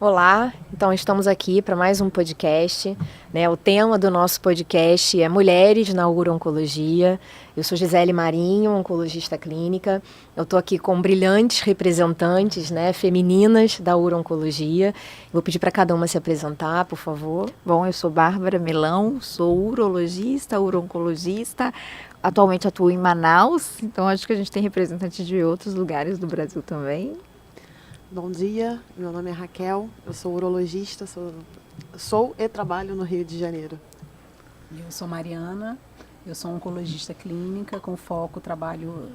Olá, então estamos aqui para mais um podcast, né? O tema do nosso podcast é Mulheres na Uro-Oncologia. Eu sou Gisele Marinho, oncologista clínica. Eu estou aqui com brilhantes representantes, né, femininas da Uro-Oncologia. Vou pedir para cada uma se apresentar, por favor. Bom, eu sou Bárbara Melão, sou urologista, uro-oncologista. Atualmente atuo em Manaus, então acho que a gente tem representantes de outros lugares do Brasil também. Bom dia, meu nome é Raquel, eu sou urologista, sou e trabalho no Rio de Janeiro. Eu sou Mariana, eu sou oncologista clínica trabalho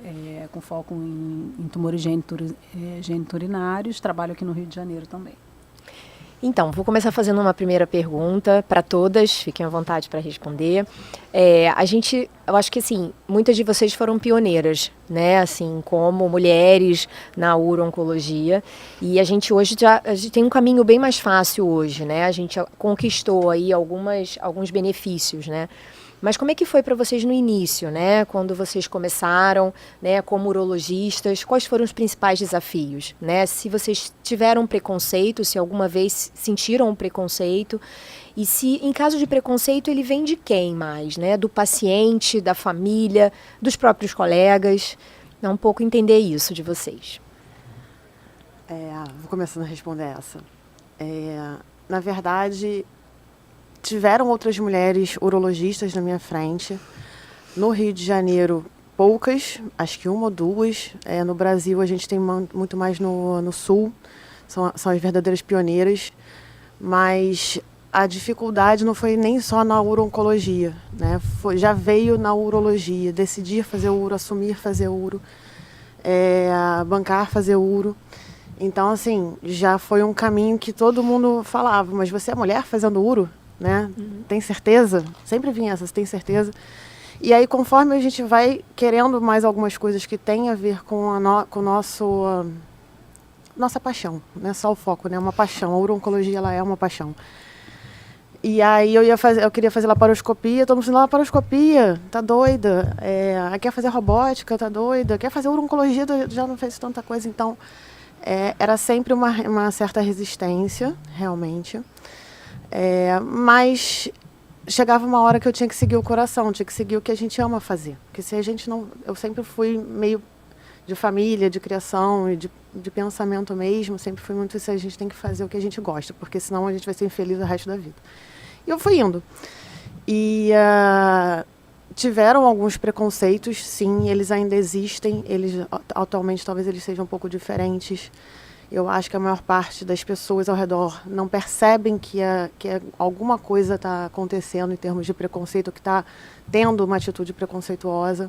com foco em tumores geniturinários, trabalho aqui no Rio de Janeiro também. Então, vou começar fazendo uma primeira pergunta para todas, fiquem à vontade para responder. Eu acho que assim, muitas de vocês foram pioneiras, né, assim, como mulheres na uro-oncologia, e a gente tem um caminho bem mais fácil hoje, né, a gente conquistou aí alguns benefícios, né. Mas como é que foi para vocês no início, né? Quando vocês começaram, né, como urologistas, quais foram os principais desafios, né? Se vocês tiveram preconceito, se alguma vez sentiram um preconceito, e se, em caso de preconceito, ele vem de quem mais, né? Do paciente, da família, dos próprios colegas? É um pouco entender isso de vocês. Vou começando a responder essa. Na verdade, tiveram outras mulheres urologistas na minha frente. No Rio de Janeiro, poucas, acho que uma ou duas. No Brasil, a gente tem muito mais no Sul, são as verdadeiras pioneiras. Mas a dificuldade não foi nem só na uro-oncologia, né? Já veio na urologia, decidir fazer uro, assumir fazer uro, bancar fazer uro. Então, assim, já foi um caminho que todo mundo falava, mas você é mulher fazendo uro? Né? Tem certeza? Sempre vinha essa, você tem certeza? E aí, conforme a gente vai querendo mais algumas coisas que têm a ver com com nossa paixão, não é só o foco, né? Uma paixão. A uro-oncologia, ela é uma paixão. E aí eu queria fazer laparoscopia, todo mundo falando, laparoscopia, tá doida? Quer fazer robótica, tá doida? Quer fazer uro-oncologia, já não fez tanta coisa. Então, era sempre uma certa resistência, realmente. Mas chegava uma hora que eu tinha que seguir o coração, tinha que seguir o que a gente ama fazer. Porque se a gente não... Eu sempre fui meio de família, de criação e de pensamento mesmo, sempre fui muito isso, a gente tem que fazer o que a gente gosta, porque senão a gente vai ser infeliz o resto da vida. E eu fui indo. E tiveram alguns preconceitos, sim, eles ainda existem, atualmente talvez eles sejam um pouco diferentes. Eu acho que a maior parte das pessoas ao redor não percebem que alguma coisa está acontecendo em termos de preconceito, que está tendo uma atitude preconceituosa.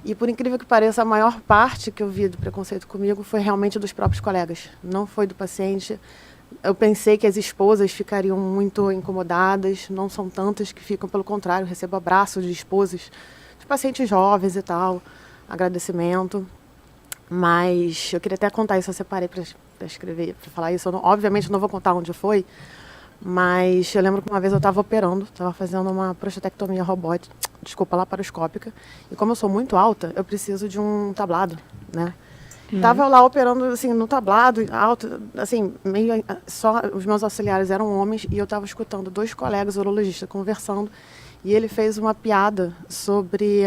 E, por incrível que pareça, a maior parte que eu vi do preconceito comigo foi realmente dos próprios colegas, não foi do paciente. Eu pensei que as esposas ficariam muito incomodadas, não são tantas que ficam, pelo contrário, recebo abraços de esposas, de pacientes jovens e tal, agradecimento. Mas eu queria até contar isso, eu separei para escrever, para falar isso. Obviamente não vou contar onde foi, mas eu lembro que uma vez eu estava operando, estava fazendo uma prostatectomia robótica, laparoscópica, e como eu sou muito alta, eu preciso de um tablado, né? Tava lá operando, assim, no tablado, alto, assim, meio só os meus auxiliares eram homens, e eu estava escutando dois colegas urologistas conversando, e ele fez uma piada sobre...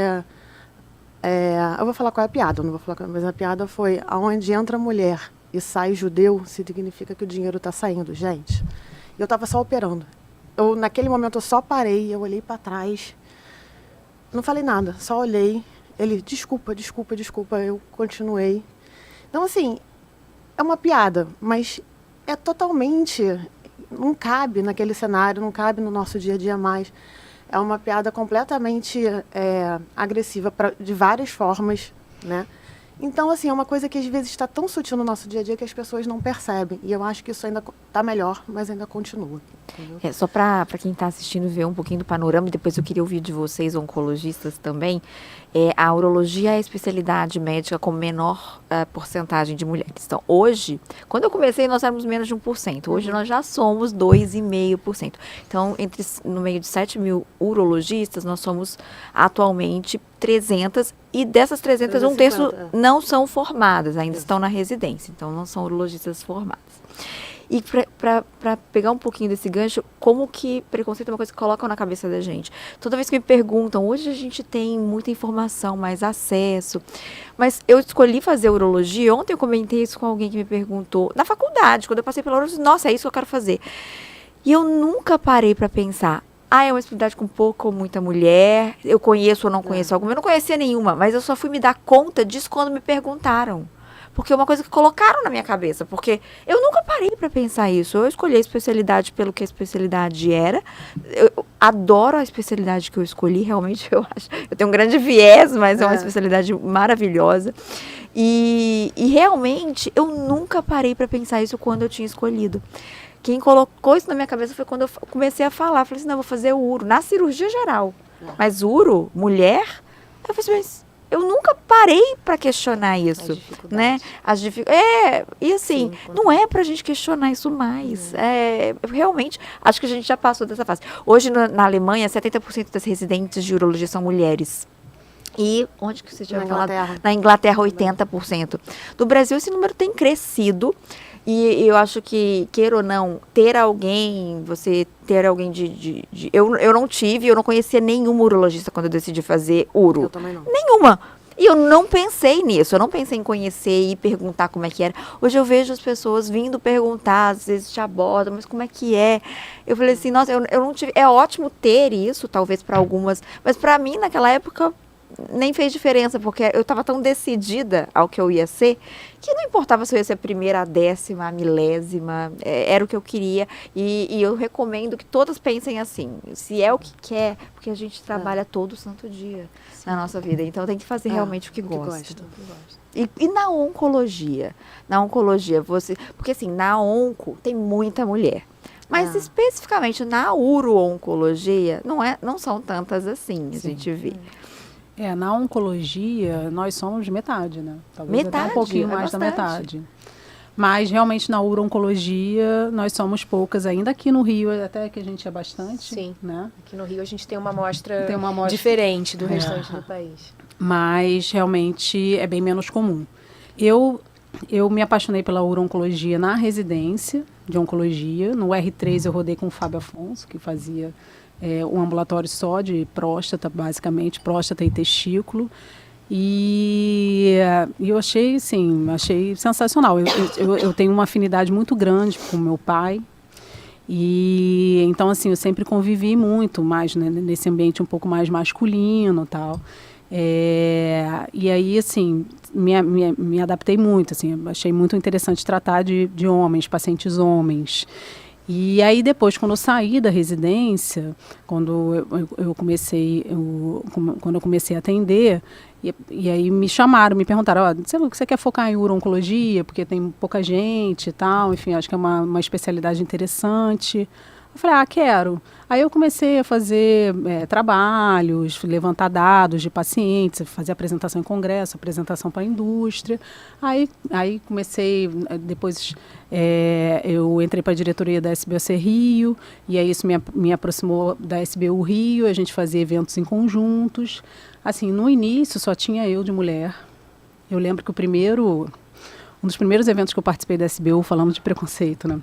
eu vou falar qual é a piada, não vou falar, mas a piada foi: aonde entra mulher e sai judeu, significa que o dinheiro está saindo, gente. E eu estava só operando. Naquele momento eu só parei, eu olhei para trás, não falei nada, só olhei. Ele, desculpa, eu continuei. Então, assim, é uma piada, mas é totalmente... Não cabe naquele cenário, não cabe no nosso dia a dia mais. É uma piada completamente agressiva de várias formas, né? Então, assim, é uma coisa que às vezes está tão sutil no nosso dia a dia que as pessoas não percebem. E eu acho que isso ainda está melhor, mas ainda continua. Só para quem está assistindo ver um pouquinho do panorama, e depois eu queria ouvir de vocês, oncologistas também, a urologia é a especialidade médica com menor porcentagem de mulheres. Então, hoje, quando eu comecei, nós éramos menos de 1%. Hoje, nós já somos 2,5%. Então, no meio de 7 mil urologistas, nós somos atualmente 300, e dessas 300, 350, um terço não são formadas, ainda estão na residência. Então, não são urologistas formadas. E para pegar um pouquinho desse gancho, como que preconceito é uma coisa que colocam na cabeça da gente. Toda vez que me perguntam, hoje a gente tem muita informação, mais acesso, mas eu escolhi fazer urologia, ontem eu comentei isso com alguém que me perguntou, na faculdade, quando eu passei pela urologia, nossa, é isso que eu quero fazer. E eu nunca parei para pensar, é uma especialidade com pouca ou muita mulher, eu conheço ou não conheço alguma, eu não conhecia nenhuma, mas eu só fui me dar conta disso quando me perguntaram. Porque é uma coisa que colocaram na minha cabeça, porque eu nunca parei para pensar isso. Eu escolhi a especialidade pelo que a especialidade era. Eu adoro a especialidade que eu escolhi, realmente eu acho. Eu tenho um grande viés, mas é uma especialidade maravilhosa. E realmente eu nunca parei para pensar isso quando eu tinha escolhido. Quem colocou isso na minha cabeça foi quando eu comecei a falar. Falei assim, não, eu vou fazer uro, na cirurgia geral. Mas uro, mulher, eu falei assim, eu nunca parei para questionar isso, né? E assim, sim, não é para a gente questionar isso mais. Realmente, acho que a gente já passou dessa fase. Hoje, na Alemanha, 70% das residentes de urologia são mulheres. E onde que você tinha falado? Na Inglaterra, 80%. No Brasil, esse número tem crescido. E eu acho que, queira ou não, você ter alguém eu não tive, eu não conhecia nenhuma urologista quando eu decidi fazer uro. Eu também não. Nenhuma. E eu não pensei nisso, eu não pensei em conhecer e perguntar como é que era. Hoje eu vejo as pessoas vindo perguntar, às vezes te abordam, mas como é que é? Eu falei assim, nossa, eu não tive. É ótimo ter isso, talvez para algumas, mas para mim, naquela época, nem fez diferença, porque eu estava tão decidida ao que eu ia ser, que não importava se eu ia ser a primeira, a décima, a milésima, era o que eu queria, e eu recomendo que todas pensem assim, se é o que quer, porque a gente trabalha todo santo dia na nossa vida, então tem que fazer realmente o que gosta. E na oncologia, porque assim, na onco tem muita mulher, mas especificamente na uro-oncologia, não são tantas assim, a gente vê. Na oncologia, nós somos metade, né? Talvez até um pouquinho mais da metade. Mas, realmente, na uro-oncologia, nós somos poucas. Ainda aqui no Rio, até que a gente é bastante. Sim, né? Aqui no Rio a gente tem uma amostra diferente do restante do país. Mas, realmente, é bem menos comum. Eu me apaixonei pela uro-oncologia na residência de oncologia. No R3, eu rodei com o Fábio Afonso, que fazia... um ambulatório só de próstata, basicamente, próstata e testículo. E eu achei sensacional. Eu tenho uma afinidade muito grande com meu pai. E então, assim, eu sempre convivi muito mais, né, nesse ambiente um pouco mais masculino e tal. E aí, assim, me adaptei muito, assim, achei muito interessante tratar de homens, pacientes homens. E aí depois, quando eu saí da residência, quando eu comecei a atender, e aí me chamaram, me perguntaram, você quer focar em uro-oncologia, porque tem pouca gente e tal, enfim, acho que é uma especialidade interessante. Eu falei, quero. Aí eu comecei a fazer trabalhos, levantar dados de pacientes, fazer apresentação em congresso, apresentação para a indústria. Aí comecei, depois eu entrei para a diretoria da SBOC Rio, e aí isso me aproximou da SBU Rio, a gente fazia eventos em conjuntos. Assim, no início só tinha eu de mulher. Eu lembro que um dos primeiros eventos que eu participei da SBU, falamos de preconceito, né?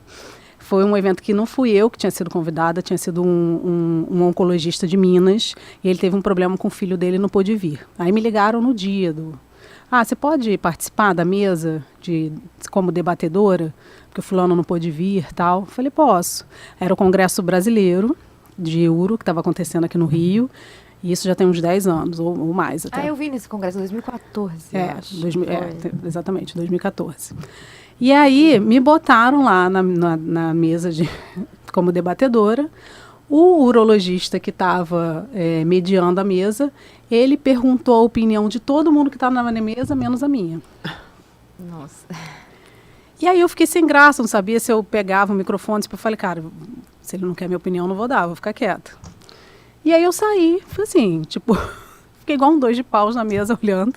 Foi um evento que não fui eu que tinha sido convidada, tinha sido um oncologista de Minas, e ele teve um problema com o filho dele e não pôde vir. Aí me ligaram no dia você pode participar da mesa como debatedora? Porque o fulano não pôde vir e tal. Falei, posso. Era o Congresso Brasileiro de Uro, que estava acontecendo aqui no Rio, e isso já tem uns 10 anos, ou mais até. Eu vi nesse congresso em 2014, eu acho. Exatamente, 2014. E aí me botaram lá na mesa como debatedora. O urologista que estava mediando a mesa, ele perguntou a opinião de todo mundo que estava na mesa, menos a minha. Nossa. E aí eu fiquei sem graça, não sabia se eu pegava o microfone, eu falei, cara, se ele não quer minha opinião, não vou dar, vou ficar quieta. E aí eu saí, foi assim, fiquei igual um 2 de paus na mesa olhando,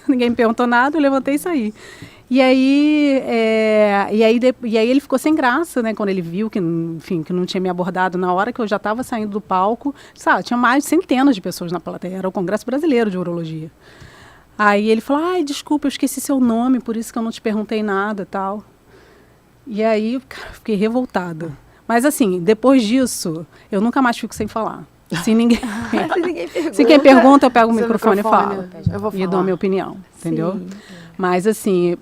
ninguém me perguntou nada, eu levantei e saí. E aí ele ficou sem graça, né, quando ele viu que não tinha me abordado na hora que eu já estava saindo do palco. Tinha mais de centenas de pessoas na plateia, era o Congresso Brasileiro de Urologia. Aí ele falou, desculpa, eu esqueci seu nome, por isso que eu não te perguntei nada e tal. E aí, cara, fiquei revoltada. Mas assim, depois disso, eu nunca mais fico sem falar. Se ninguém, se quem pergunta, eu pego o microfone e falo. Eu vou falar. E dou a minha opinião, entendeu? Sim. Mas assim,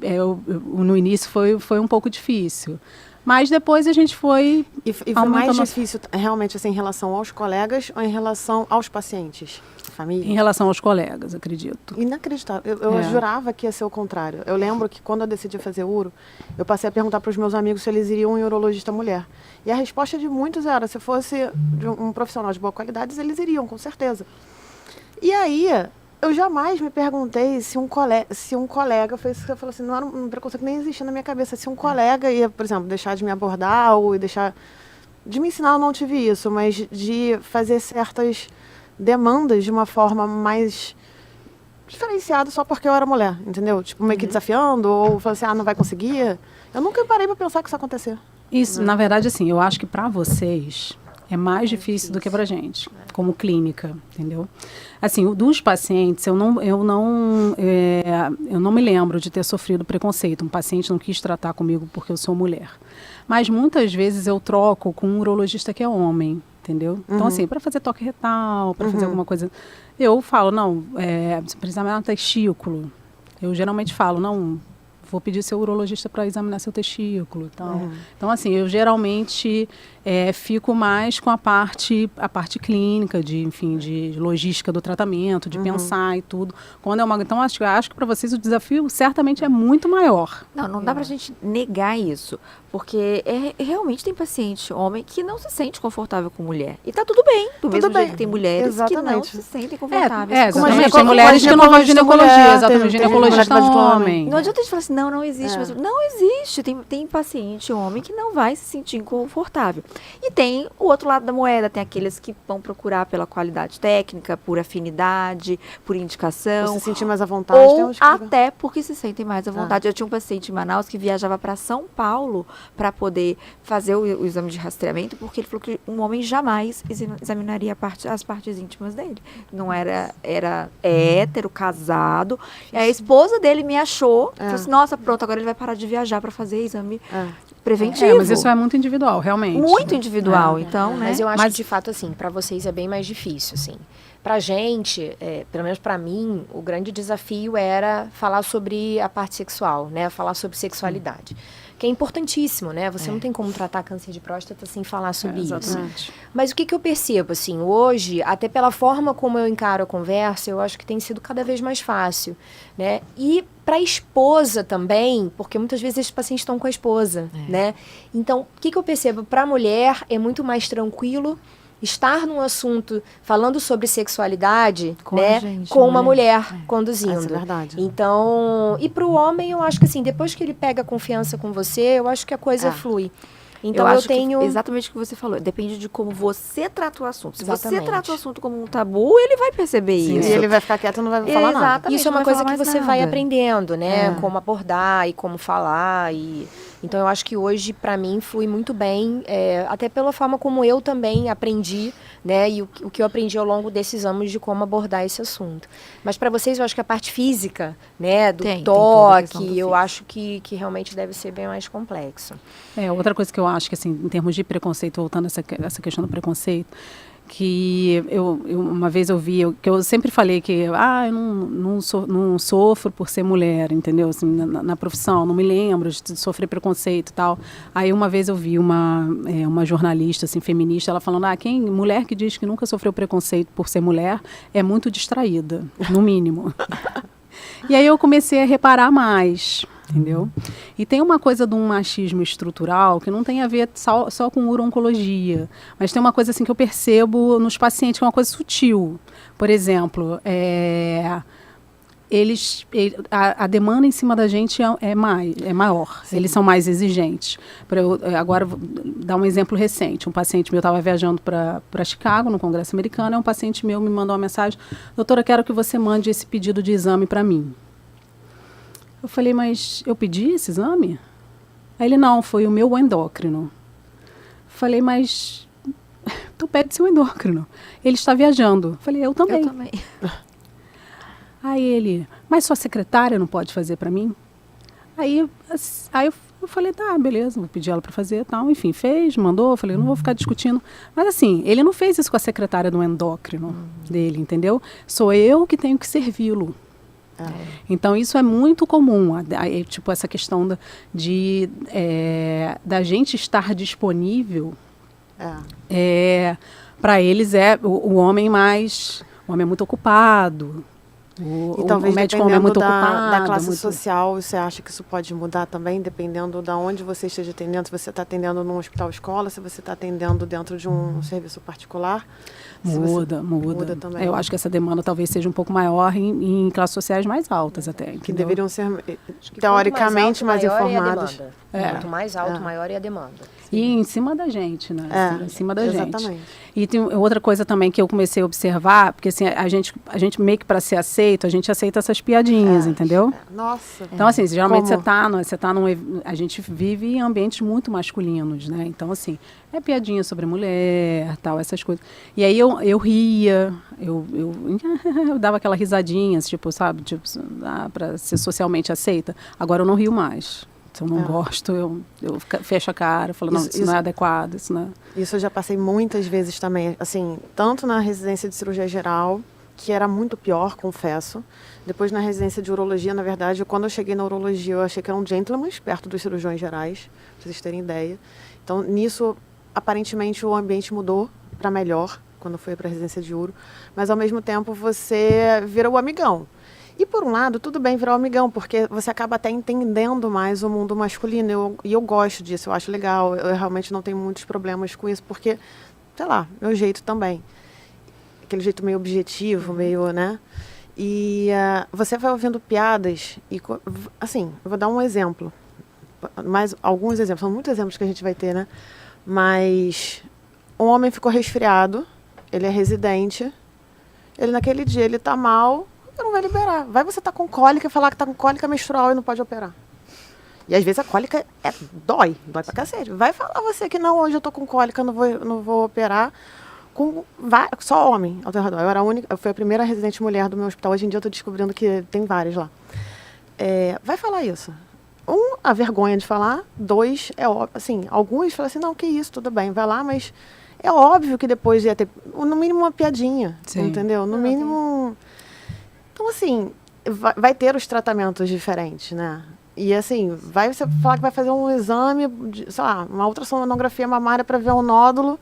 no início foi um pouco difícil. Mas depois a gente foi... E foi aumentando mais difícil, realmente, assim, em relação aos colegas ou em relação aos pacientes? Família? Em relação aos colegas, acredito. Inacreditável. Eu jurava que ia ser o contrário. Eu lembro que quando eu decidi fazer uro, eu passei a perguntar para os meus amigos se eles iriam em urologista mulher. E a resposta de muitos era, se fosse de um profissional de boa qualidade, eles iriam, com certeza. E aí, eu jamais me perguntei se um colega, foi isso que você falou assim, não era um preconceito que nem existia na minha cabeça, se um colega ia, por exemplo, deixar de me abordar ou deixar... De me ensinar, eu não tive isso, mas de fazer certas demandas de uma forma mais diferenciada só porque eu era mulher, entendeu? Tipo, meio que desafiando, ou falando assim, não vai conseguir. Eu nunca parei pra pensar que isso ia acontecer. Isso, na verdade, assim, eu acho que para vocês é mais difícil do que para gente, como clínica, entendeu? Assim, dos pacientes, eu não me lembro de ter sofrido preconceito. Um paciente não quis tratar comigo porque eu sou mulher. Mas muitas vezes eu troco com um urologista que é homem, entendeu? Então, assim, para fazer toque retal, para fazer alguma coisa, eu falo, não, você precisa examinar um testículo. Eu geralmente falo, não, vou pedir seu urologista para examinar seu testículo e tal. Então, assim, eu geralmente fico mais com a parte clínica, enfim, de logística do tratamento, de pensar e tudo. Quando é uma... Então, acho que para vocês o desafio certamente é muito maior. Não dá pra gente negar isso, porque realmente tem paciente homem que não se sente confortável com mulher. E tá tudo bem, do mesmo jeito que tem mulheres que não se sentem confortáveis. Exatamente. Tem mulheres que não vão ginecologia, exatamente, ginecologista homem. Não adianta a gente falar assim, não existe. Mas não existe. Tem paciente homem que não vai se sentir inconfortável. E tem o outro lado da moeda, tem aqueles que vão procurar pela qualidade técnica, por afinidade, por indicação. Ou se sentir mais à vontade. Ou até porque se sentem mais à vontade. Eu tinha um paciente em Manaus que viajava para São Paulo para poder fazer o exame de rastreamento, porque ele falou que um homem jamais examinaria as partes íntimas dele. Não era hétero, casado. E a esposa dele me achou, falou assim, nossa, pronto, agora ele vai parar de viajar para fazer exame preventivo. Mas isso é muito individual, realmente. Muito individual, então, né? Mas eu acho que, de fato, assim, para vocês é bem mais difícil, assim. Pra gente, pelo menos para mim, o grande desafio era falar sobre a parte sexual, né? Falar sobre sexualidade. Que é importantíssimo, né? Você não tem como tratar câncer de próstata sem falar sobre isso. Mas o que eu percebo, assim, hoje, até pela forma como eu encaro a conversa, eu acho que tem sido cada vez mais fácil, né? E para a esposa também, porque muitas vezes esses pacientes estão com a esposa, né? Então, o que eu percebo? Para a mulher é muito mais tranquilo estar num assunto falando sobre sexualidade, com uma mulher conduzindo. Isso é verdade. Então, e para o homem, eu acho que assim, depois que ele pega confiança com você, eu acho que a coisa flui. Então eu tenho... exatamente o que você falou. Depende de como você trata o assunto. Se você trata o assunto como um tabu, ele vai perceber isso. E ele vai ficar quieto e não vai falar nada. Isso é uma coisa que você vai aprendendo, né? Como abordar e como falar. Então eu acho que hoje, para mim, flui muito bem, até pela forma como eu também aprendi, né? E o que eu aprendi ao longo desses anos de como abordar esse assunto. Mas para vocês, eu acho que a parte física, né? Do toque, eu acho que realmente deve ser bem mais complexo. Outra coisa que eu acho que, assim, em termos de preconceito, voltando a essa questão do preconceito, que eu uma vez que eu sempre falei que eu não sofro por ser mulher, entendeu? Assim, na profissão, não me lembro de sofrer preconceito e tal. Aí uma vez eu vi uma jornalista assim, feminista, ela falando, mulher que diz que nunca sofreu preconceito por ser mulher é muito distraída, no mínimo. E aí eu comecei a reparar mais, entendeu? E tem uma coisa de um machismo estrutural que não tem a ver só com uro-oncologia, mas tem uma coisa assim que eu percebo nos pacientes, que é uma coisa sutil. Por exemplo, a demanda em cima da gente é maior. Sim. Eles são mais exigentes. Agora, vou dar um exemplo recente. Um paciente meu estava viajando para Chicago, no Congresso Americano, e um paciente meu me mandou uma mensagem, doutora, quero que você mande esse pedido de exame para mim. Eu falei, mas eu pedi esse exame? Aí ele, não, foi o meu endócrino. Falei, mas tu pede seu endócrino. Ele está viajando. Falei, eu também. Eu também. Aí ele, mas sua secretária não pode fazer para mim? Aí eu Eu falei, tá, beleza, vou pedir ela para fazer e tal. Enfim, fez, mandou, eu falei, não vou ficar discutindo. Mas assim, ele não fez isso com a secretária do endócrino dele, entendeu? Sou eu que tenho que servi-lo. Então, isso é muito comum, tipo, essa questão da gente estar disponível. Para eles o homem o homem é muito ocupado. E talvez o médico homem é muito ocupado. Da classe social, você acha que isso pode mudar também, dependendo de onde você esteja atendendo, se você está atendendo num hospital escola, se você está atendendo dentro de um serviço particular? Muda também. Eu acho que essa demanda talvez seja um pouco maior em classes sociais mais altas até. Que entendeu? deveriam ser, teoricamente, mais informadas. Quanto mais alto, maior é a demanda. E em cima da gente, né? Em cima da gente. Exatamente. E tem outra coisa também que eu comecei a observar, porque assim, a gente meio que para ser aceito, a gente aceita essas piadinhas, entendeu? Nossa. Então, assim, geralmente você tá a gente vive em ambientes muito masculinos, né? Então, assim, é piadinha sobre mulher, tal, essas coisas. E aí eu ria, eu dava aquela risadinha, tipo, sabe? Tipo, para ser socialmente aceita. Agora eu não rio mais. Se eu não gosto, eu fecho a cara, falo, isso não é adequado, isso não é... Isso eu já passei muitas vezes também, assim, tanto na residência de cirurgia geral, que era muito pior, confesso. Depois na residência de urologia, na verdade, quando eu cheguei na urologia, eu achei que era um gentleman perto dos cirurgiões gerais, pra vocês terem ideia. Então, nisso, aparentemente, o ambiente mudou para melhor, quando eu fui para a residência de uro, mas ao mesmo tempo você vira o amigão. E por um lado, tudo bem virar o amigão, porque você acaba até entendendo mais o mundo masculino. E eu gosto disso, eu acho legal. Eu realmente não tenho muitos problemas com isso, porque, sei lá, meu jeito também. Aquele jeito meio objetivo, meio, né? E você vai ouvindo piadas e, assim, eu vou dar um exemplo. Mais alguns exemplos, são muitos exemplos que a gente vai ter, né? Mas um homem ficou resfriado, ele é residente, ele naquele dia ele tá mal, não vai liberar. Vai você tá com cólica e falar que tá com cólica menstrual e não pode operar. E às vezes a cólica dói pra cacete. Vai falar você que não, hoje eu tô com cólica, não vou operar. Só homem ao teu redor. Eu fui a primeira residente mulher do meu hospital. Hoje em dia eu tô descobrindo que tem várias lá. Vai falar isso. A vergonha de falar. 2, assim, alguns falam assim, não, que isso, tudo bem, vai lá, mas é óbvio que depois ia ter, no mínimo, uma piadinha. Sim. Entendeu? No mínimo... Então, assim, vai ter os tratamentos diferentes, né? E, assim, você falar que vai fazer um exame, sei lá, uma ultrassonografia mamária para ver um nódulo,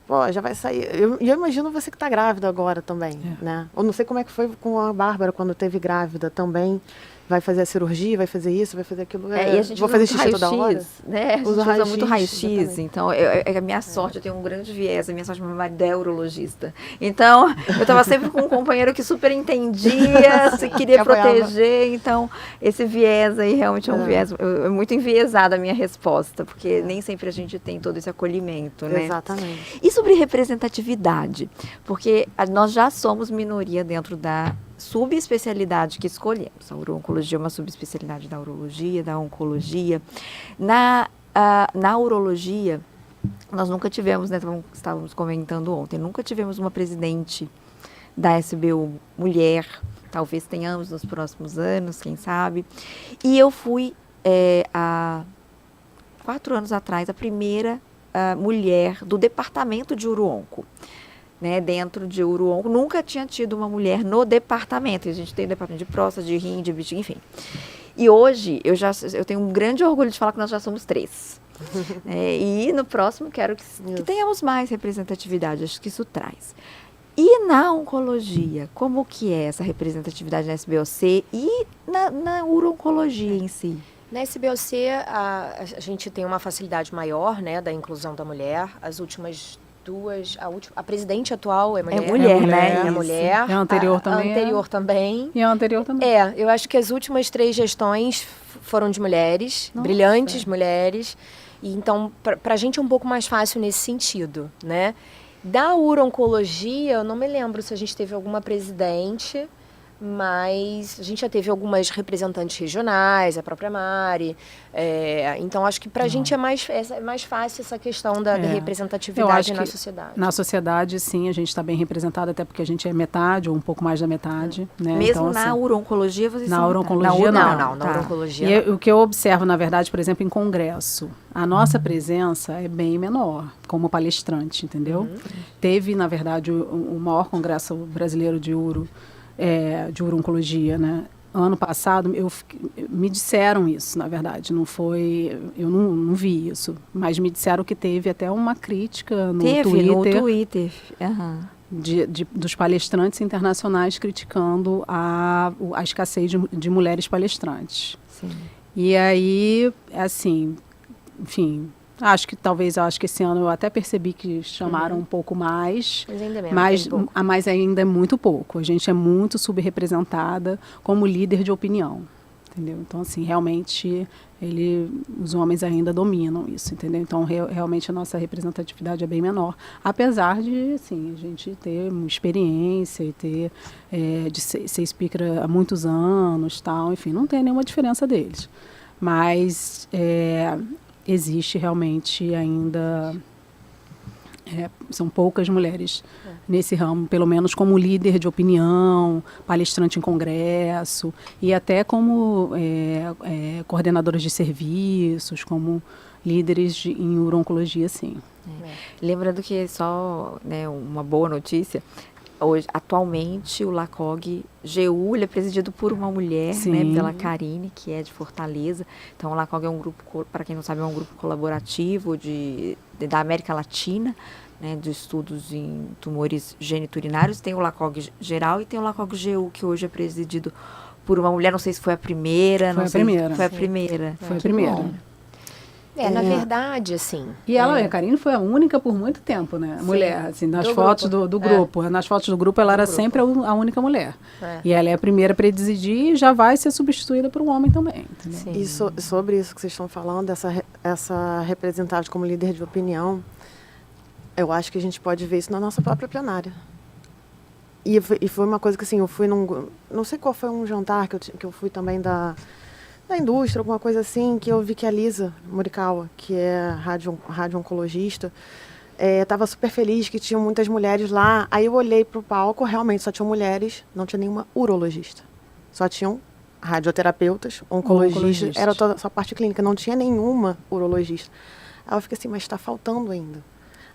pô, já vai sair. Eu imagino você que está grávida agora também, né? Eu não sei como é que foi com a Bárbara quando teve grávida também. Vai fazer a cirurgia, vai fazer isso, vai fazer aquilo. E a gente vou fazer xixi toda hora. Né? A gente usa muito raio-x. Então, a minha sorte, eu tenho um grande viés. A minha sorte, meu marido é urologista. Então, eu estava sempre com um companheiro que super entendia, se queria proteger. Então, esse viés aí realmente é um viés. É muito enviesada a minha resposta, porque nem sempre a gente tem todo esse acolhimento, né? Exatamente. E sobre representatividade? Porque nós já somos minoria dentro da subespecialidade que escolhemos. A uro-oncologia é uma subespecialidade da urologia, da oncologia. Na urologia, nós nunca tivemos, né, estávamos comentando ontem, nunca tivemos uma presidente da SBU mulher, talvez tenhamos nos próximos anos, quem sabe. E eu fui, há 4 anos atrás, a primeira mulher do departamento de uro-onco. Né, dentro de uro-onco, nunca tinha tido uma mulher no departamento. A gente tem o departamento de próstata, de rim, de bexiga, enfim. E hoje, eu tenho um grande orgulho de falar que nós já somos 3. E no próximo quero que tenhamos mais representatividade, acho que isso traz. E na oncologia, como que é essa representatividade na SBOC e na uro-oncologia em si? Na SBOC, a gente tem uma facilidade maior, né, da inclusão da mulher. As últimas 2, a presidente atual é mulher. É mulher, né? É mulher. E a anterior também. A anterior também. E a anterior também. Eu acho que as últimas 3 gestões foram de mulheres, brilhantes mulheres. E então, pra gente é um pouco mais fácil nesse sentido, né? Da uro-oncologia, eu não me lembro se a gente teve alguma presidente, mas a gente já teve algumas representantes regionais, a própria Mari. Então, acho que para a gente é mais fácil essa questão da representatividade na sociedade. Na sociedade, sim, a gente está bem representada, até porque a gente é metade ou um pouco mais da metade. Né? Mesmo então, na assim, uro-oncologia, vocês na são uro-oncologia, não. Tá. Na uro-oncologia, E o que eu observo, na verdade, por exemplo, em congresso, a nossa presença é bem menor, como palestrante, entendeu? Teve, na verdade, o maior congresso brasileiro de uro-oncologia, né? Ano passado, me disseram isso, na verdade, não foi, eu não vi isso, mas me disseram que teve até uma crítica no Twitter. Aham. Dos palestrantes internacionais criticando a escassez de mulheres palestrantes. Sim. E aí, assim, enfim, acho que esse ano eu até percebi que chamaram um pouco mais, mas ainda mesmo, mas ainda é muito pouco. A gente é muito subrepresentada como líder de opinião, entendeu? Então, assim, realmente os homens ainda dominam isso, entendeu? Então, realmente a nossa representatividade é bem menor, apesar de, assim, a gente ter uma experiência e de ser speaker há muitos anos, tal, enfim, não tem nenhuma diferença deles. Mas existe realmente ainda, são poucas mulheres nesse ramo, pelo menos como líder de opinião, palestrante em congresso e até como coordenadoras de serviços, como líderes em uro-oncologia, sim. Lembrando que só, né, uma boa notícia, hoje, atualmente o LACOG GU ele é presidido por uma mulher, né, pela Karine, que é de Fortaleza. Então o LACOG é um grupo, para quem não sabe, é um grupo colaborativo da América Latina, né, de estudos em tumores geniturinários. Tem o LACOG geral e tem o LACOG GU, que hoje é presidido por uma mulher, não sei se foi a primeira. Foi a primeira. Na verdade, assim... E a Karine foi a única por muito tempo, né? Mulher, assim, nas fotos do grupo. Nas fotos do grupo, ela era sempre a única mulher. E ela é a primeira a presidir e já vai ser substituída por um homem também. E sobre isso que vocês estão falando, essa representante como líder de opinião, eu acho que a gente pode ver isso na nossa própria plenária. E foi uma coisa que, assim, eu fui não sei qual foi um jantar que eu fui também da indústria, alguma coisa assim, que eu vi que a Lisa Morikawa, que é radio-oncologista, estava super feliz que tinham muitas mulheres lá. Aí eu olhei para o palco, realmente só tinham mulheres, não tinha nenhuma urologista. Só tinham radioterapeutas, oncologistas, era toda só parte clínica, não tinha nenhuma urologista. Aí eu fiquei assim, mas está faltando ainda.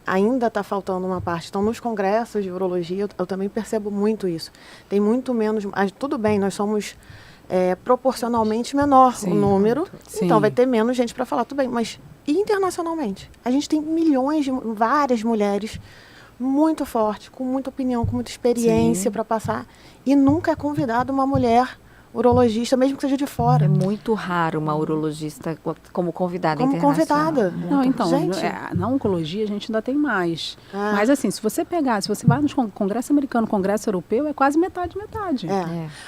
Ainda está faltando uma parte. Então, nos congressos de urologia, eu também percebo muito isso. Tem muito menos... Tudo bem, nós somos... proporcionalmente menor o número, então vai ter menos gente para falar, tudo bem, mas internacionalmente? A gente tem várias mulheres muito fortes, com muita opinião, com muita experiência para passar, e nunca é convidada uma mulher urologista, mesmo que seja de fora. É muito raro uma urologista como convidada como internacional. convidada. Não, então, na oncologia a gente ainda tem mais. Mas assim, se você vai no congresso americano, congresso europeu, é quase metade.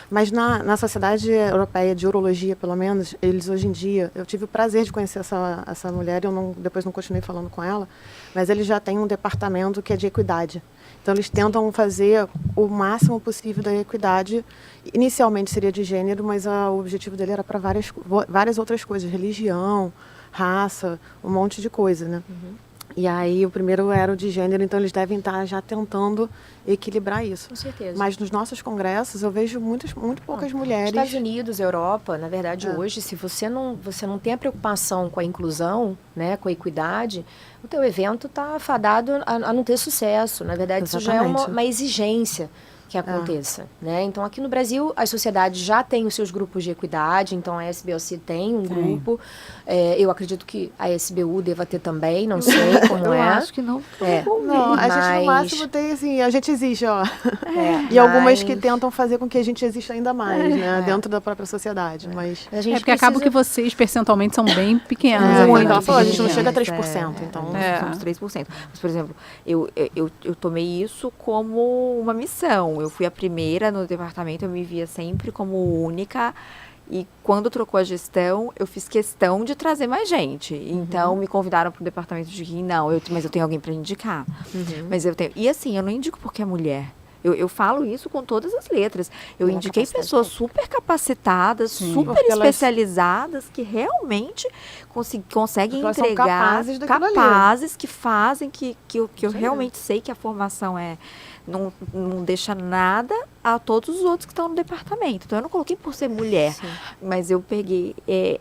Mas na Sociedade Europeia de Urologia, pelo menos, eles hoje em dia, eu tive o prazer de conhecer essa mulher, depois não continuei falando com ela, mas eles já têm um departamento que é de equidade. Então, eles tentam fazer o máximo possível da equidade. Inicialmente seria de gênero, mas o objetivo dele era para várias outras coisas, religião, raça, um monte de coisa, né? E aí o primeiro era o de gênero, então eles devem estar já tentando equilibrar isso. Com certeza. Mas nos nossos congressos eu vejo muito poucas mulheres. Estados Unidos, Europa, na verdade hoje, se você não tem a preocupação com a inclusão, né, com a equidade, o teu evento está fadado a não ter sucesso. Na verdade, isso já é uma exigência que aconteça, né? Então, aqui no Brasil, as sociedades já têm os seus grupos de equidade, então a SBOC tem um grupo, eu acredito que a SBU deva ter também, não sei como eu acho que não. Não, a gente no máximo tem assim, a gente existe, ó. E algumas que tentam fazer com que a gente exista ainda mais, né? Dentro da própria sociedade, mas... A gente porque acaba que vocês, percentualmente, são bem pequenos. A gente não chega a 3%, então... Somos 3%. Mas, por exemplo, eu tomei isso como uma missão. Eu fui a primeira no departamento, eu me via sempre como única. E quando trocou a gestão, eu fiz questão de trazer mais gente. Então, me convidaram para o departamento de rim. Não, mas eu tenho alguém para indicar. Mas eu tenho... E assim, eu não indico porque é mulher. Eu falo isso com todas as letras. Eu Pela indiquei capacidade pessoas técnica. super capacitadas, Sim. super Porque elas- especializadas, que realmente conseguem Porque elas são entregar, capazes daquilo ali. capazes, que fazem, que eu realmente sei que a formação não deixa nada a todos os outros que estão no departamento. Então, eu não coloquei por ser mulher, mas eu peguei.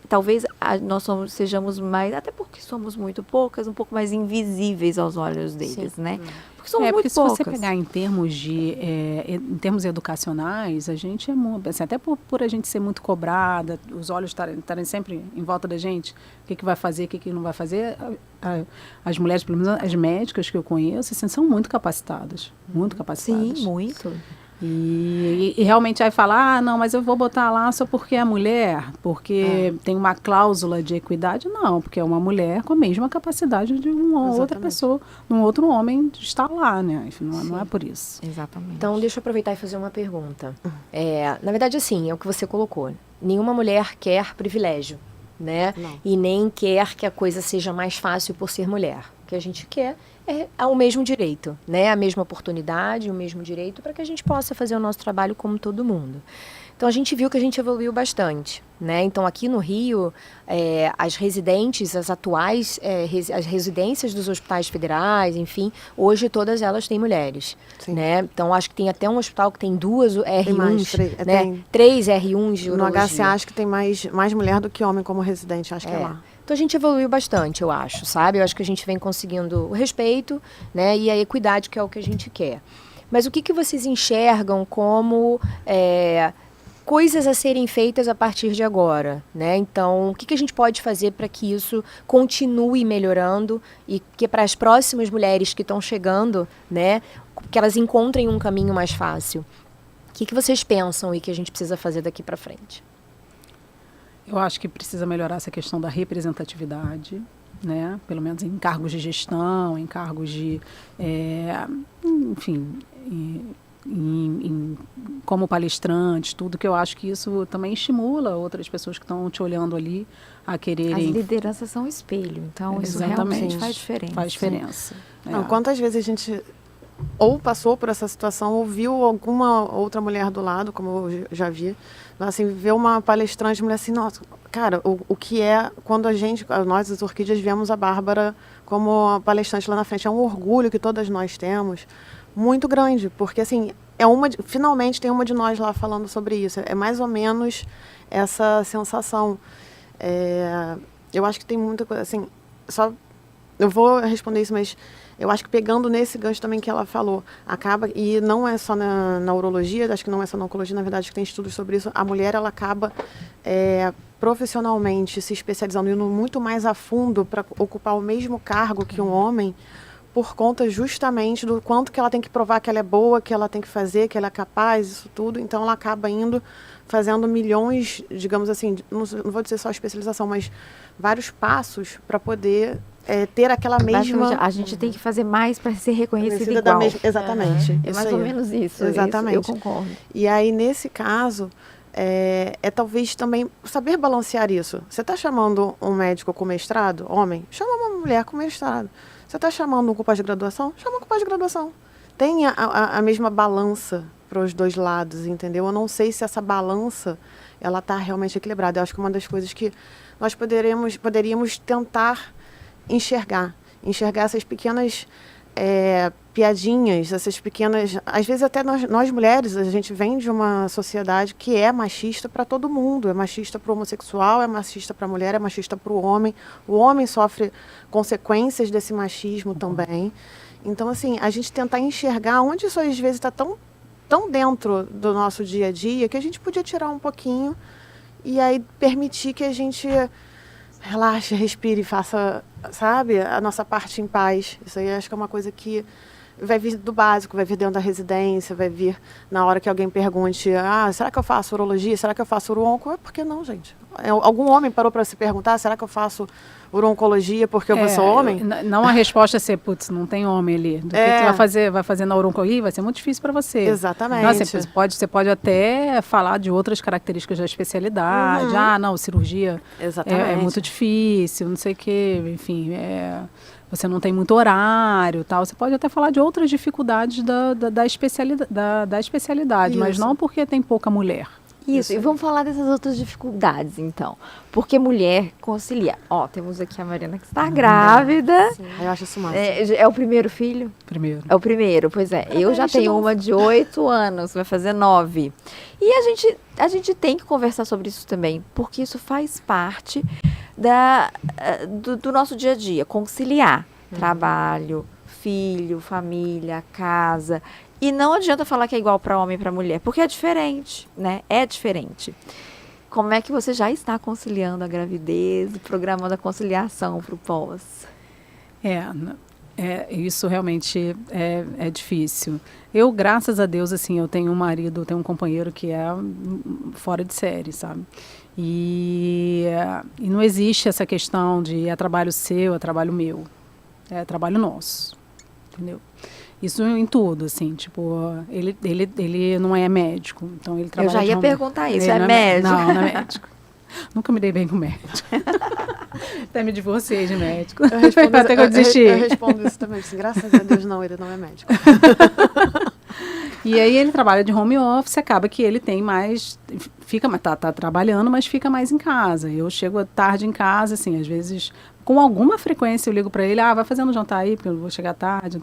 Talvez nós sejamos mais, até porque somos muito poucas, um pouco mais invisíveis aos olhos deles, né? Porque somos Porque muito se poucas. você pegar em termos educacionais, a gente é muito, assim, até por a gente ser muito cobrada, os olhos estarem sempre em volta da gente, o que vai fazer, o que não vai fazer, as mulheres, pelo menos as médicas que eu conheço, assim, são muito capacitadas, muito capacitadas. Sim, muito. E realmente aí falar, não, mas eu vou botar lá só porque é mulher, porque tem uma cláusula de equidade, não, porque é uma mulher com a mesma capacidade de uma outra Exatamente. pessoa, um outro homem de estar lá, né? Enfim, não é por isso. Exatamente. Então, deixa eu aproveitar e fazer uma pergunta. Na verdade, assim, é o que você colocou. Nenhuma mulher quer privilégio, né? Não. E nem quer que a coisa seja mais fácil por ser mulher. O que a gente quer é o mesmo direito, né? A mesma oportunidade, o mesmo direito para que a gente possa fazer o nosso trabalho como todo mundo. Então, a gente viu que a gente evoluiu bastante, né? Então, aqui no Rio, as residentes, as atuais, as residências dos hospitais federais, enfim, hoje todas elas têm mulheres, Sim. né? Então, acho que tem até um hospital que tem 2 R1s, mais, né? tem. 3 R1s de No urologia. HCA acho que tem mais mulher do que homem como residente, acho que é lá. Então a gente evoluiu bastante, eu acho, sabe? Eu acho que a gente vem conseguindo o respeito, né? E a equidade, que é o que a gente quer. Mas o que vocês enxergam como coisas a serem feitas a partir de agora, né? Então, o que a gente pode fazer para que isso continue melhorando e que para as próximas mulheres que estão chegando, né, que elas encontrem um caminho mais fácil? O que vocês pensam e que a gente precisa fazer daqui para frente? Eu acho que precisa melhorar essa questão da representatividade, né? Pelo menos em cargos de gestão, em cargos de, enfim, como palestrantes, tudo, que eu acho que isso também estimula outras pessoas que estão te olhando ali a As quererem. lideranças são espelho, então isso Exatamente. realmente faz diferença. Faz diferença. Não, quantas vezes a gente ou passou por essa situação, ou viu alguma outra mulher do lado, como eu já vi, assim, ver uma palestrante, mulher assim, nossa, cara, o que é, quando nós, as Orquídeas, vemos a Bárbara como palestrante lá na frente, é um orgulho que todas nós temos, muito grande, porque assim, finalmente tem uma de nós lá falando sobre isso, é mais ou menos essa sensação. Eu acho que tem muita coisa, assim, eu vou responder isso, mas eu acho que pegando nesse gancho também que ela falou, acaba, e não é só na urologia, acho que não é só na oncologia, na verdade, que tem estudos sobre isso, a mulher, ela acaba profissionalmente se especializando, indo muito mais a fundo para ocupar o mesmo cargo que um homem, por conta justamente do quanto que ela tem que provar que ela é boa, que ela tem que fazer, que ela é capaz, isso tudo. Então, ela acaba fazendo milhões, digamos assim, não vou dizer só especialização, mas vários passos para poder ter aquela mesma... A gente tem que fazer mais para ser reconhecida da igual. Exatamente. É isso mais aí. ou menos isso. Exatamente. Eu concordo. E aí, nesse caso, talvez também saber balancear isso. Você está chamando um médico com mestrado, homem, chama uma mulher com mestrado. Você está chamando um com pós-graduação? Chama um com pós-graduação. Tem a mesma balança para os dois lados, entendeu? Eu não sei se essa balança ela está realmente equilibrada. Eu acho que uma das coisas que nós poderíamos tentar enxergar essas pequenas piadinhas, essas pequenas... Às vezes até nós mulheres, a gente vem de uma sociedade que é machista para todo mundo. É machista para o homossexual, é machista para a mulher, é machista para o homem. O homem sofre consequências desse machismo também. Então, assim, a gente tentar enxergar onde isso às vezes está tão dentro do nosso dia a dia que a gente podia tirar um pouquinho e aí permitir que a gente relaxe, respire e faça, sabe, a nossa parte em paz. Isso aí acho que é uma coisa que vai vir do básico, vai vir dentro da residência, vai vir na hora que alguém pergunte, será que eu faço urologia? Será que eu faço uronco? Por que não, gente? Algum homem parou para se perguntar, será que eu faço uroncologia porque eu sou homem? Não a resposta é ser, putz, não tem homem ali. Do que tu vai fazer? Vai fazer na uroncologia? Vai ser muito difícil para você. Exatamente. Não, você pode até falar de outras características da especialidade. Não, cirurgia é muito difícil, não sei o quê, enfim, você não tem muito horário, tal. Você pode até falar de outras dificuldades da especialidade, mas Isso. não porque tem pouca mulher. Isso, e vamos falar dessas outras dificuldades, então. Porque mulher concilia. Ó, temos aqui a Mariana que está grávida. Eu acho isso massa. É o primeiro filho? Primeiro. É o primeiro, pois é. Eu já tenho uma de 8 anos, vai fazer 9. E a gente tem que conversar sobre isso também, porque isso faz parte do nosso dia a dia. Conciliar trabalho, filho, família, casa. E não adianta falar que é igual para homem e para mulher, porque é diferente, né? É diferente. Como é que você já está conciliando a gravidez, programando a conciliação para o pós? Isso realmente é difícil. Eu, graças a Deus, assim, eu tenho um marido, tenho um companheiro que é fora de série, sabe? E não existe essa questão de é trabalho seu, é trabalho meu. É trabalho nosso, entendeu? Isso em tudo, assim, tipo, ele não é médico, então ele trabalha Eu já ia de perguntar isso, ele é não médico? Não, não é médico. Nunca me dei bem com médico. Até me divorciei de médico. Até que eu desisti. Eu respondo isso também, assim, graças a Deus não, ele não é médico. E aí ele trabalha de home office, acaba que ele tem mais, tá trabalhando, mas fica mais em casa. Eu chego tarde em casa, assim, às vezes, com alguma frequência eu ligo para ele, vai fazendo jantar aí, porque eu vou chegar tarde.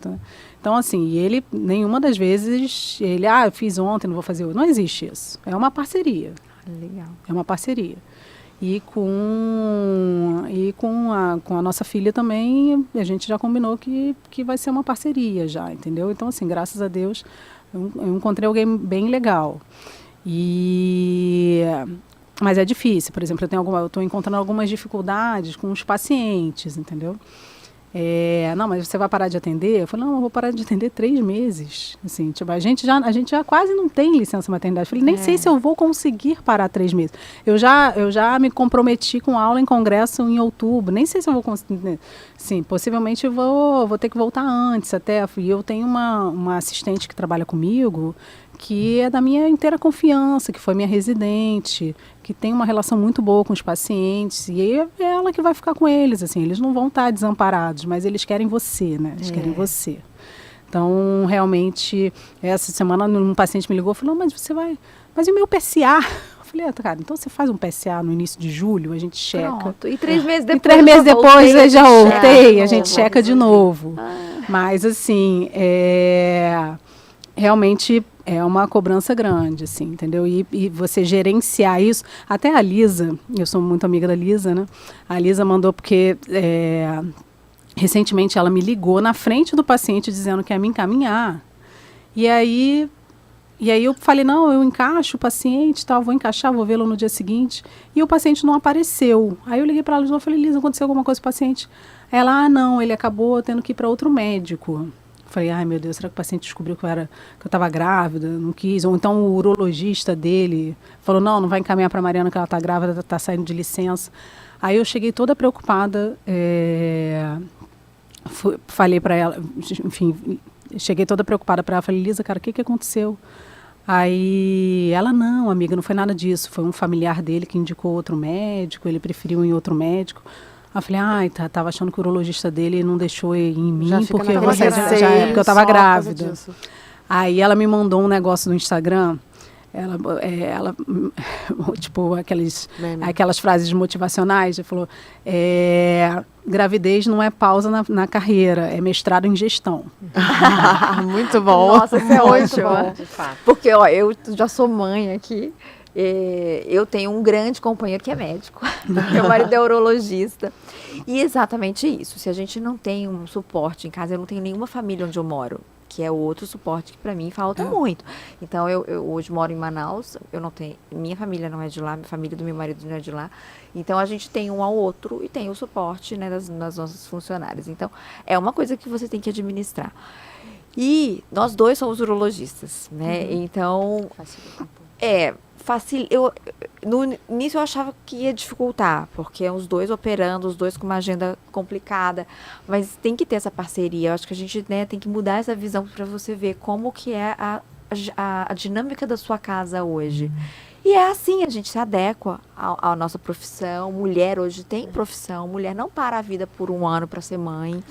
Então assim, e ele, nenhuma das vezes, eu fiz ontem, não vou fazer hoje. Não existe isso. É uma parceria. Legal. É uma parceria. E com a nossa filha também, a gente já combinou que vai ser uma parceria já, entendeu? Então, assim, graças a Deus, eu encontrei alguém bem legal. Mas é difícil, por exemplo, eu estou encontrando algumas dificuldades com os pacientes, entendeu? Não, mas você vai parar de atender? Eu falei, não, eu vou parar de atender 3 meses. Assim, tipo, a gente já quase não tem licença maternidade. Eu falei, nem sei se eu vou conseguir parar 3 meses. Eu já me comprometi com aula em congresso em outubro. Nem sei se eu vou conseguir. Sim, possivelmente eu vou ter que voltar antes até. E eu tenho uma assistente que trabalha comigo, que é da minha inteira confiança, que foi minha residente, que tem uma relação muito boa com os pacientes, e é ela que vai ficar com eles, assim, eles não vão estar desamparados, mas eles querem você, né? Eles querem você. Então, realmente, essa semana um paciente me ligou e falou, mas você vai... Mas e o meu PSA? Eu falei, cara, então você faz um PSA no início de julho, a gente checa. Pronto. E 3 meses depois, 3 meses depois eu já voltei, a gente novo. checa de novo. Mas, assim, realmente é uma cobrança grande, assim, entendeu? E você gerenciar isso. Até a Lisa, eu sou muito amiga da Lisa, né? A Lisa mandou porque recentemente ela me ligou na frente do paciente dizendo que ia me encaminhar. E aí eu falei, não, eu encaixo o paciente, tal, vou encaixar, vou vê-lo no dia seguinte. E o paciente não apareceu. Aí eu liguei para ela e falei, Lisa, aconteceu alguma coisa com o paciente? Ela, não, ele acabou tendo que ir para outro médico. Falei, ai meu Deus, será que o paciente descobriu que eu estava grávida, não quis? Ou então o urologista dele falou, não vai encaminhar para a Mariana que ela está grávida, está saindo de licença. Aí eu cheguei toda preocupada, falei para ela, enfim, cheguei toda preocupada para ela, falei, Lisa, cara, o que aconteceu? Aí ela, não, amiga, não foi nada disso, foi um familiar dele que indicou outro médico, ele preferiu ir em outro médico. Eu falei, tava achando que o urologista dele não deixou ir em mim, porque eu estava grávida. Aí ela me mandou um negócio no Instagram, ela tipo, aquelas frases motivacionais, ela falou, gravidez não é pausa na carreira, é mestrado em gestão. Muito bom. Nossa, isso é Muito ótimo. bom. De fato. Porque, eu já sou mãe aqui. Eu tenho um grande companheiro que é médico. Meu marido é urologista. E exatamente isso. Se a gente não tem um suporte em casa, eu não tenho nenhuma família onde eu moro, que é outro suporte que para mim falta muito. Então, eu hoje moro em Manaus, eu não tenho, minha família não é de lá, minha família do meu marido não é de lá. Então, a gente tem um ao outro e tem o suporte, né, das nossas funcionárias. Então, é uma coisa que você tem que administrar. E nós dois somos urologistas, né? Então, no início eu achava que ia dificultar, porque é os dois operando, os dois com uma agenda complicada, mas tem que ter essa parceria. Eu acho que a gente, né, tem que mudar essa visão para você ver como que é a dinâmica da sua casa hoje. E é assim, a gente se adequa à nossa profissão. Mulher hoje tem profissão, mulher não para a vida por um ano para ser mãe.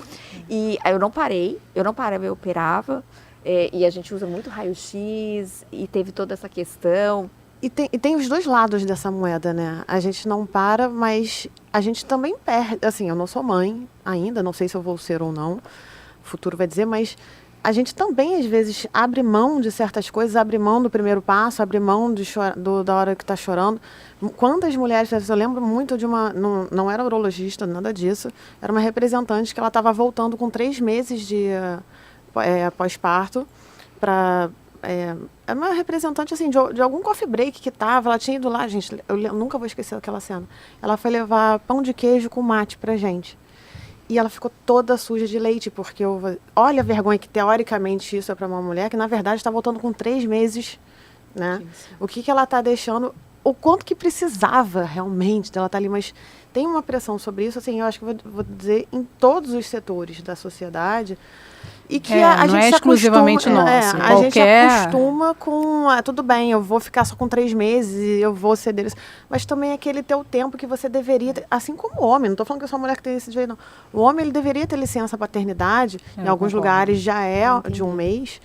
E eu não parei, eu operava. E a gente usa muito raio-x e teve toda essa questão. E tem os dois lados dessa moeda, né? A gente não para, mas a gente também perde. Assim, eu não sou mãe ainda, não sei se eu vou ser ou não. O futuro vai dizer, mas a gente também, às vezes, abre mão de certas coisas, abre mão do primeiro passo, abre mão da hora que está chorando. Quantas mulheres, eu lembro muito de uma, não era urologista, nada disso, era uma representante que ela estava voltando com 3 meses de pós-parto para... É uma representante, assim, de algum coffee break que tava, ela tinha ido lá, gente, eu nunca vou esquecer aquela cena. Ela foi levar pão de queijo com mate pra gente. E ela ficou toda suja de leite, porque olha a vergonha que, teoricamente, isso é para uma mulher, que, na verdade, está voltando com 3 meses, né? O que ela está deixando, o quanto que precisava, realmente, dela estar ali, mas tem uma pressão sobre isso, assim, eu acho que vou dizer, em todos os setores da sociedade, e que a não gente é se exclusivamente acostuma, nosso. a gente acostuma com, tudo bem, eu vou ficar só com 3 meses e eu vou ceder isso. Mas também aquele teu tempo que você deveria ter, assim como o homem, não estou falando que é só a mulher que tem esse direito, não. O homem, ele deveria ter licença paternidade, em alguns lugares já é de 1 mês.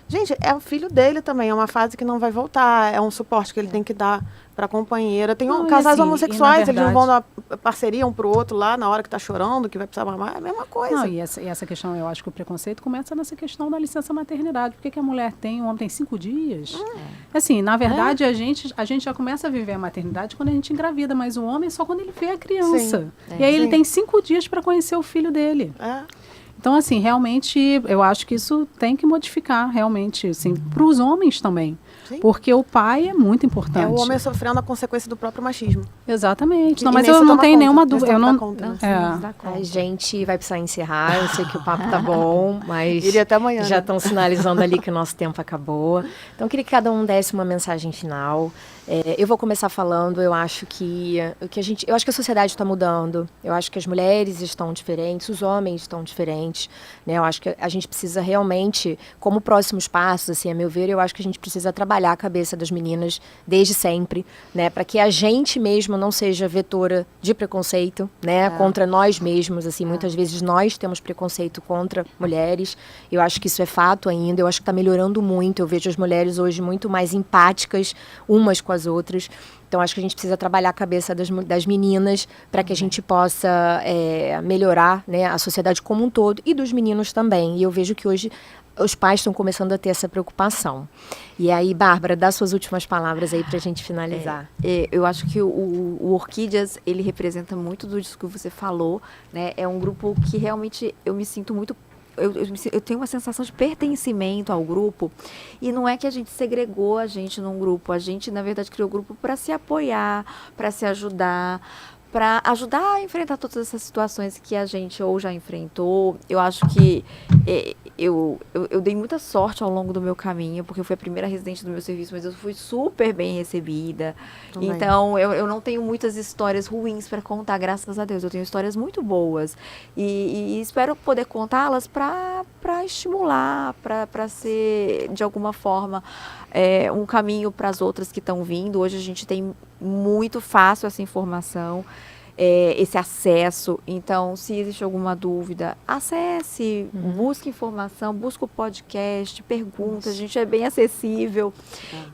Gente, é o filho dele também, é uma fase que não vai voltar, é um suporte que ele tem que dar para a companheira. Tem casais assim, homossexuais, eles não vão dar parceria um para o outro lá na hora que está chorando, que vai precisar mamar, é a mesma coisa. Não, e essa questão, eu acho que o preconceito começa nessa questão da licença maternidade. Por que a mulher tem, o homem tem 5 dias? Assim, na verdade, a gente já começa a viver a maternidade quando a gente engravida, mas o homem só quando ele vê a criança. E aí ele tem 5 dias para conhecer o filho dele. Então, assim, realmente, eu acho que isso tem que modificar, realmente, assim, para os homens também. Sim. Porque o pai é muito importante. É o homem sofrendo a consequência do próprio machismo. Exatamente. Não, mas eu não tenho nenhuma dúvida. A gente vai precisar encerrar. Eu sei que o papo tá bom, mas iria até amanhã, já estão sinalizando ali que o nosso tempo acabou. Então, eu queria que cada um desse uma mensagem final. Eu vou começar falando, eu acho que a sociedade está mudando, eu acho que as mulheres estão diferentes, os homens estão diferentes, né? Eu acho que a gente precisa realmente, como próximos passos, assim, a meu ver, eu acho que a gente precisa trabalhar a cabeça das meninas desde sempre, né? Para que a gente mesmo não seja vetora de preconceito, né? Contra nós mesmos, assim, muitas vezes nós temos preconceito contra mulheres, eu acho que isso é fato ainda, eu acho que está melhorando muito, eu vejo as mulheres hoje muito mais empáticas umas com as outras. Então, acho que a gente precisa trabalhar a cabeça das meninas para que a gente possa melhorar, né, a sociedade como um todo e dos meninos também. E eu vejo que hoje os pais estão começando a ter essa preocupação. E aí, Bárbara, dá suas últimas palavras aí para a gente finalizar. Eu acho que o Orquídeas, ele representa muito disso que você falou, né? É um grupo que realmente eu me sinto muito... Eu tenho uma sensação de pertencimento ao grupo, e não é que a gente segregou a gente num grupo, a gente, na verdade, criou o grupo para se apoiar, para se ajudar, para ajudar a enfrentar todas essas situações que a gente ou já enfrentou. Eu acho que eu dei muita sorte ao longo do meu caminho, porque eu fui a primeira residente do meu serviço, mas eu fui super bem recebida. Também. Então, eu não tenho muitas histórias ruins para contar, graças a Deus. Eu tenho histórias muito boas. E espero poder contá-las para estimular, para ser, de alguma forma, um caminho para as outras que estão vindo. Hoje a gente tem muito fácil essa informação, esse acesso. Então, se existe alguma dúvida, acesse, busque informação, busque o podcast, pergunta, a gente é bem acessível.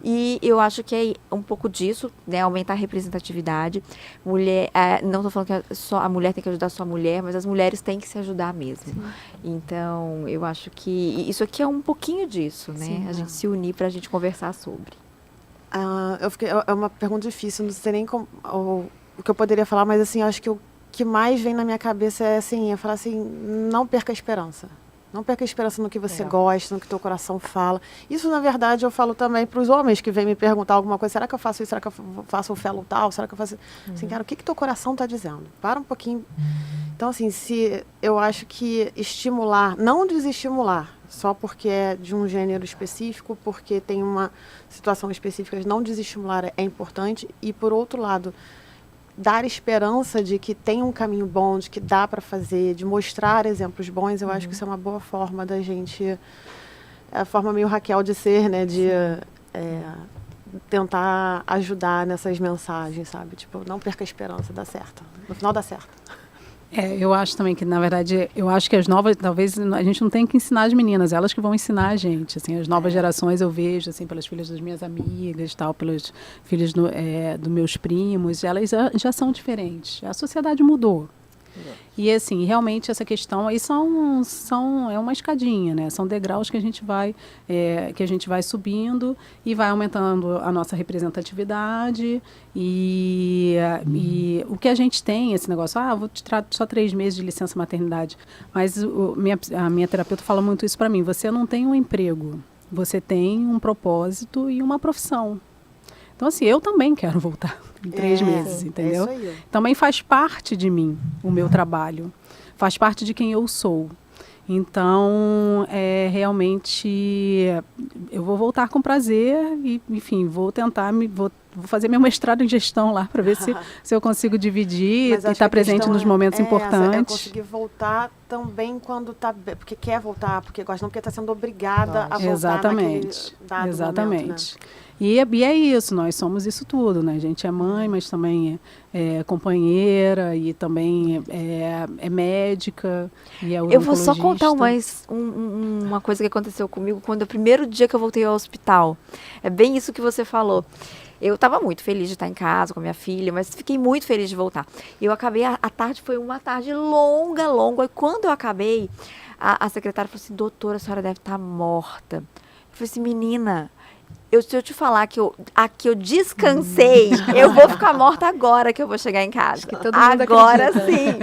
E eu acho que é um pouco disso, né, aumentar a representatividade. Mulher, não estou falando que só a mulher tem que ajudar só a mulher, mas as mulheres têm que se ajudar mesmo. Sim. Então, eu acho que isso aqui é um pouquinho disso, né? Sim, a gente se unir para a gente conversar sobre. É uma pergunta difícil, não sei nem o que eu poderia falar, mas assim, acho que o que mais vem na minha cabeça é assim, eu falar assim, não perca a esperança. Não perca a esperança no que você gosta, no que teu coração fala. Isso, na verdade, eu falo também para os homens que vêm me perguntar alguma coisa. Será que eu faço isso? Será que eu faço o fellow tal? Será que eu faço... Assim, cara, o que teu coração está dizendo? Para um pouquinho. Então, assim, eu acho que estimular, não desestimular, só porque é de um gênero específico, porque tem uma situação específica, não desestimular é importante. E, por outro lado, dar esperança de que tem um caminho bom, de que dá para fazer, de mostrar exemplos bons, eu acho que isso é uma boa forma da gente... É a forma meio Raquel de ser, né? tentar ajudar nessas mensagens, sabe? Tipo, não perca a esperança, dá certo. No final dá certo. Eu acho também que, na verdade, eu acho que as novas, talvez a gente não tenha que ensinar as meninas, elas que vão ensinar a gente, assim, as novas gerações eu vejo, assim, pelas filhas das minhas amigas, tal, pelos filhos dos meus primos, elas já são diferentes, a sociedade mudou. E assim, realmente essa questão aí é uma escadinha, né? São degraus que a gente vai subindo e vai aumentando a nossa representatividade e o que a gente tem, esse negócio, vou tirar só 3 meses de licença maternidade, mas a minha terapeuta fala muito isso para mim, você não tem um emprego, você tem um propósito e uma profissão. Então, assim, eu também quero voltar em 3 meses, entendeu? É isso aí. Também faz parte de mim o meu trabalho, faz parte de quem eu sou. Então, realmente, eu vou voltar com prazer e, enfim, vou tentar, vou fazer meu mestrado em gestão lá para ver se eu consigo dividir e estar presente nos momentos importantes. É conseguir voltar também quando está, porque quer voltar, porque gosta, não porque está sendo obrigada a voltar. Exatamente, exatamente. Momento, né? E é isso, nós somos isso tudo, né? A gente é mãe, mas também é companheira e também é médica e é Eu vou só contar uma coisa que aconteceu comigo quando o primeiro dia que eu voltei ao hospital. É bem isso que você falou. Eu estava muito feliz de estar em casa com a minha filha, mas fiquei muito feliz de voltar. Eu acabei, a tarde foi uma tarde longa, e quando eu acabei, a secretária falou assim, doutora, a senhora deve estar morta. Eu falei assim, menina, se eu te falar que eu descansei, eu vou ficar morta agora que eu vou chegar em casa. Agora sim.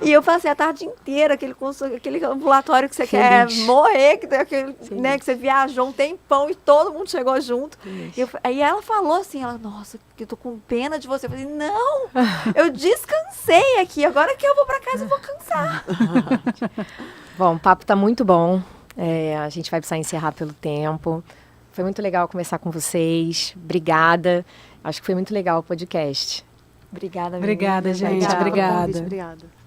E eu passei a tarde inteira, aquele ambulatório que você quer morrer, que você viajou um tempão e todo mundo chegou junto. Aí ela falou assim, nossa, que eu tô com pena de você. Eu falei, não, eu descansei aqui, agora que eu vou para casa e vou cansar. Bom, o papo tá muito bom. A gente vai precisar encerrar pelo tempo. Foi muito legal conversar com vocês. Obrigada. Acho que foi muito legal o podcast. Obrigada, gente. Obrigada. Obrigada.